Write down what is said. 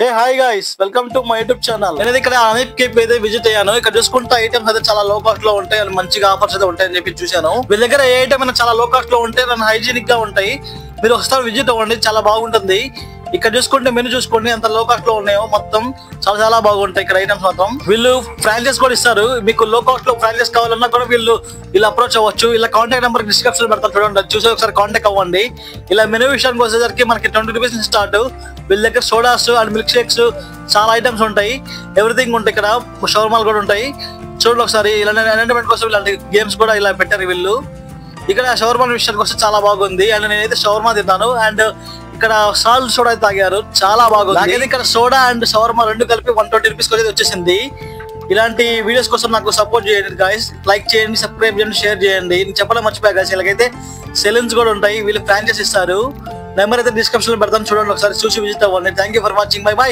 Hey hi guys, welcome to my YouTube channel. నేను ఇక్కడ అనిప్ Cape అయితే విజిట్ అయ్యాను. ఇక్కడ చూసుకుంటే ఐటమ్స్ అయితే చాలా లో కాస్ట్ లో ఉంటాయి అండ్ మంచిగా ఆఫర్స్ అయితే ఉంటాయని చెప్పి చూశాను. వీళ్ళ దగ్గర ఏ ఐటమ్ అయినా చాలా లో కాస్ట్ లో ఉంటాయి అండ్ హైజీనిక్ గా ఉంటాయి. మీరు ఒకసారి విజిట్ అవ్వండి, చాలా బాగుంటుంది. ఇక్కడ చూసుకుంటే మెనూ చూసుకోండి ఎంత లో కాస్ట్ లో ఉన్నాయో, మొత్తం చాలా చాలా బాగుంటాయి ఇక్కడ ఐటమ్స్. మాత్రం వీళ్ళు ఫ్రాంచైజ్ కూడా ఇస్తారు. మీకు లో కాస్ట్ లో ఫ్రాంచైజ్ కావాలన్నా కూడా వీళ్ళు అప్రోచ్ అవ్వచ్చు. ఇలా కాంటాక్ట్ నెంబర్ డిస్క్రిప్షన్ పెడతారు, చూడండి, చూసి ఒకసారి కాంటాక్ట్ అవ్వండి. ఇలా మెనూ విషయానికి వచ్చేసరికి మనకి 20 రూపీస్ స్టార్ట్. వీళ్ళ దగ్గర సోడాస్ అండ్ మిల్క్ షేక్స్ చాలా ఐటమ్స్ ఉంటాయి, ఎవ్రీథింగ్ ఉంటాయి. ఇక్కడ షవర్మాలు కూడా ఉంటాయి. చూడండి ఒకసారి, ఇలాంటి ఎంటర్టైన్మెంట్ కోసం ఇలాంటి గేమ్స్ కూడా ఇలా పెట్టారు వీళ్ళు. ఇక్కడ షవర్మా విషయానికి వస్తే చాలా బాగుంది. అండ్ నేనైతే షవర్మా తిన్నాను అండ్ ఇక్కడ సాల్ట్ సోడా అయితే తాగారు, చాలా బాగుంది. ఇక్కడ సోడా అండ్ షవర్మా రెండు కలిపి 120 రూపీస్ అయితే వచ్చేసింది. ఇలాంటి వీడియోస్ కోసం నాకు సపోర్ట్ చేయండి గాయస్, లైక్ చేయండి, సబ్స్క్రైబ్ చేయండి, షేర్ చేయండి. నేను చెప్పడం మర్చిపోయా గాయస్, ఇలాగైతే సెలూన్స్ కూడా ఉంటాయి, వీళ్ళు ఫ్రాంచైజ్ ఇస్తారు. నెంబర్ అయితే డిస్క్రిప్షన్ లో పెడతాను, చూడండి ఒకసారి చూసి విజిట్ అవ్వండి. Thank you for watching, by by.